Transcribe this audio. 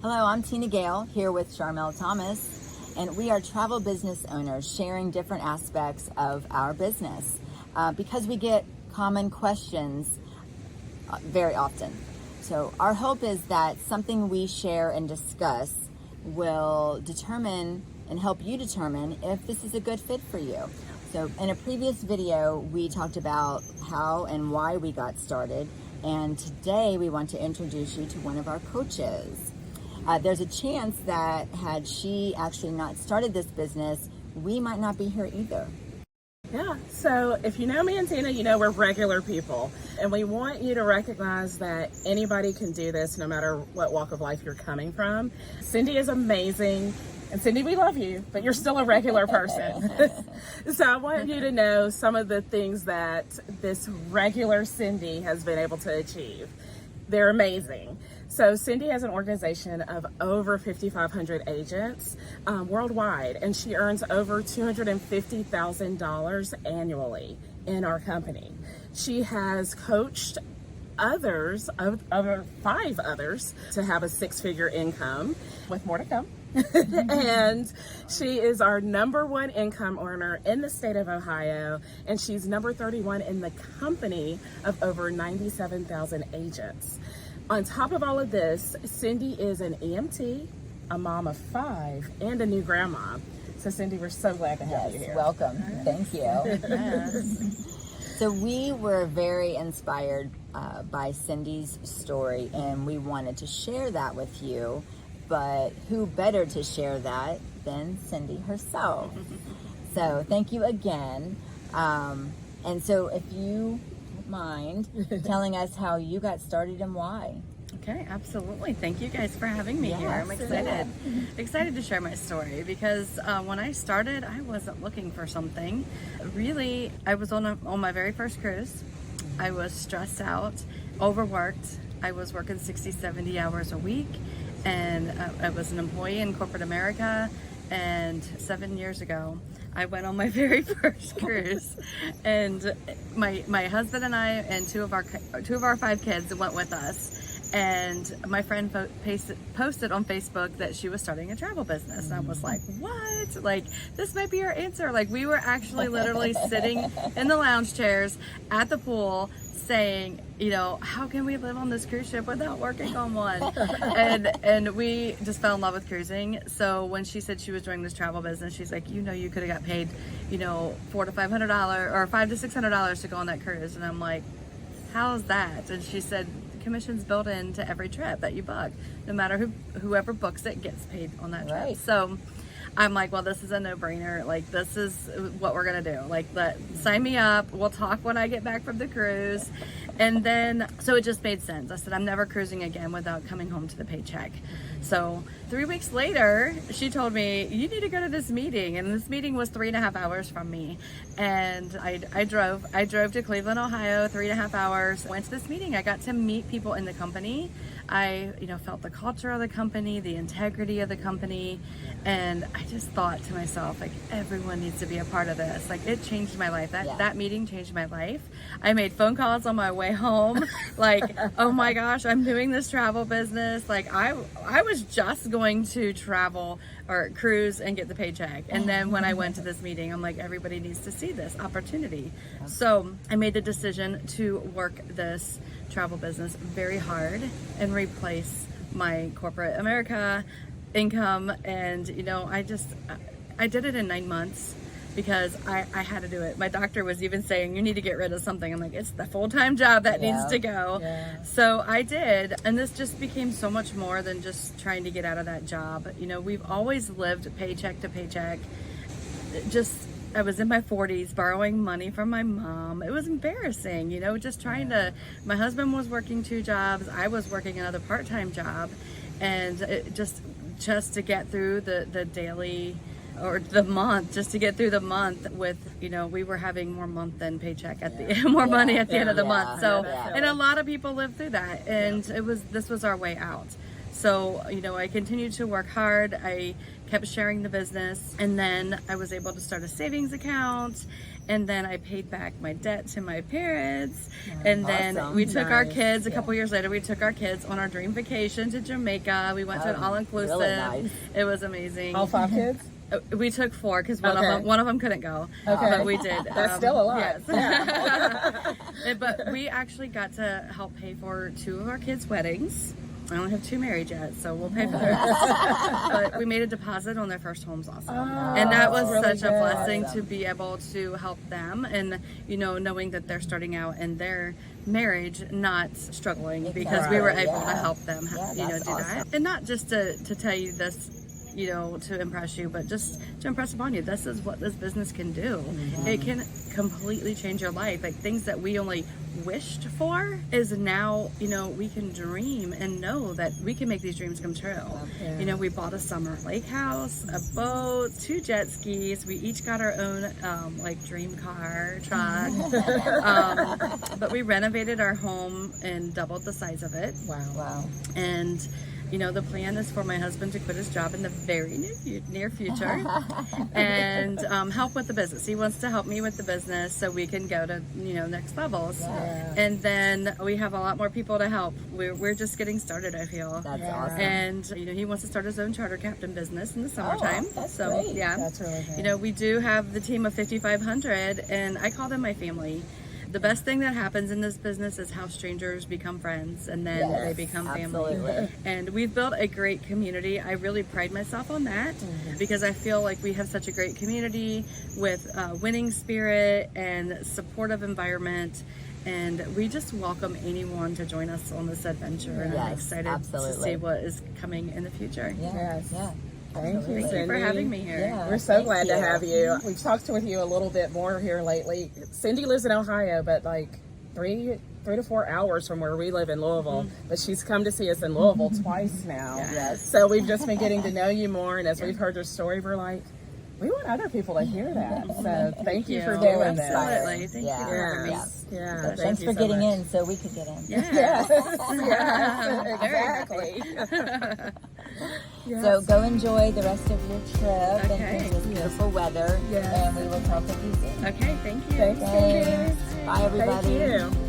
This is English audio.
Hello, I'm Tina Gale here with Charmel Thomas, and we are travel business owners sharing different aspects of our business because we get common questions very often. So our hope is that something we share and discuss will determine and help you determine if this is a good fit for you. So in a previous video, we talked about how and why we got started, and today we want to introduce you to one of our coaches. There's a chance that had she actually not started this business, we might not be here either. Yeah, so if you know me and Tina, you know we're regular people, and we want you to recognize that anybody can do this no matter what walk of life you're coming from. Cindy is amazing, and Cindy, we love you, but you're still a regular person. So I want you to know some of the things that this regular Cindy has been able to achieve. They're amazing. So Cindy has an organization of over 5,500 agents worldwide, and she earns over $250,000 annually in our company. She has coached others, over 5 others, to have a 6-figure income, with more to come. And she is our #1 income earner in the state of Ohio, and she's number 31 in the company of over 97,000 agents. On top of all of this, Cindy is an EMT, a mom of 5, and a new grandma. So Cindy, we're so glad to have you here. Welcome. Thank you. So we were very inspired by Cindy's story, and we wanted to share that with you. But who better to share that than Cindy herself? So thank you again. And so if you don't mind telling us how you got started and why. Okay, absolutely. Thank you guys for having me here. I'm excited to share my story because when I started, I wasn't looking for something. Really, I was on my very first cruise. I was stressed out, overworked. I was working 60, 70 hours a week, and I was an employee in corporate America. And 7 years ago, I went on my very first cruise, and my husband and I and two of our 5 kids went with us. And my friend posted on Facebook that she was starting a travel business. And I was like, what? Like, this might be our answer. Like, we were actually literally sitting in the lounge chairs at the pool saying, you know, how can we live on this cruise ship without working on one? And we just fell in love with cruising. So when she said she was doing this travel business, she's like, you know, you could have got paid, you know, $400 to $500 or $500 to $600 to go on that cruise. And I'm like, how's that? And she said, commission's built into every trip that you book. No matter whoever books it gets paid on that trip. Right. So I'm like, well, this is a no-brainer. Like, this is what we're gonna do. Like, sign me up. We'll talk when I get back from the cruise. And then, so it just made sense. I said, I'm never cruising again without coming home to the paycheck. So 3 weeks later, she told me, you need to go to this meeting. And this meeting was 3.5 hours from me. And I drove to Cleveland, Ohio, 3.5 hours. Went to this meeting. I got to meet people in the company. I, you know, felt the culture of the company, the integrity of the company. And I just thought to myself, like, everyone needs to be a part of this. Like, it changed my life. That meeting changed my life. I made phone calls on my way home. Like, oh my gosh, I'm doing this travel business. Like, I was just going to travel or cruise and get the paycheck. And then when I went to this meeting, I'm like, everybody needs to see this opportunity. So I made the decision to work this travel business very hard and replace my corporate America income. And, you know, I did it in 9 months because I had to do it. My doctor was even saying, you need to get rid of something. I'm like, it's the full-time job that needs to go. Yeah. So I did. And this just became so much more than just trying to get out of that job. You know, we've always lived paycheck to paycheck. I was in my 40s borrowing money from my mom. It was embarrassing, you know, just trying to, my husband was working 2 jobs. I was working another part-time job. And it just to get through the daily, or the month, just to get through the month with, you know, we were having more month than paycheck at the more money at the end of the month. So, and a lot of people live through that, and this was our way out. So, you know, I continued to work hard. I kept sharing the business, and then I was able to start a savings account, And then I paid back my debt to my parents. And then Awesome. we took our Nice. kids, a couple years later, we took our kids on our dream vacation to Jamaica. We went to an Oh, all-inclusive. really nice. It was amazing. All 5 kids? We took 4 because Okay. one of them couldn't go. Okay. But we did. That's still a lot. Yes. Yeah. But we actually got to help pay for 2 of our kids' weddings. I only have 2 married yet, so we'll pay for those. But we made a deposit on their first homes also. And that was really such a good. blessing to be able to help them, and knowing that they're starting out in their marriage not struggling, because we were able to Yeah. help them Yeah, do that's that. awesome. And not just to tell you this to impress you, but just to impress upon you, this is what this business can do. It can completely change your life. Like, things that we only wished for is now, we can dream and know that we can make these dreams come true. Yeah. We bought a summer lake house, a boat, 2 jet skis. We each got our own dream car, truck. But we renovated our home and doubled the size of it. Wow. And the plan is for my husband to quit his job in the very near future and help with the business. He wants to help me with the business so we can go to next levels. Yeah. And then we have a lot more people to help. We're just getting started, I feel. That's Yeah. awesome. And he wants to start his own charter captain business in the summertime. that's so great. yeah, That's really good. we do have the team of 5,500, and I call them my family. The best thing that happens in this business is how strangers become friends, and then Yes, they become family. absolutely. And we've built a great community. I really pride myself on that because I feel like we have such a great community with winning spirit and supportive environment. And we just welcome anyone to join us on this adventure. And I'm Yes, excited to absolutely. see what is coming in the future. Yes. Yeah. Thank you, Thank you Cindy. for having me here. Yeah. We're so Thank glad to you. have you. We've talked with you a little bit more here lately. Cindy lives in Ohio, but 3 to 4 hours from where we live in Louisville. But she's come to see us in Louisville twice now. Yes. So we've just been getting to know you more, and as we've heard your story, we're like, we want other people to hear that. So thank you for Very doing that. Absolutely. Thank you for having me. Yes. Yeah. Thanks thank you for so getting much. in so we could get in. Yeah. Yes, exactly. Yes. So go enjoy the rest of your trip Okay. and this beautiful weather. Yes. And we will talk with you soon. Okay, thank you. Thanks, Cindy. Thanks. Bye, everybody. Thank you.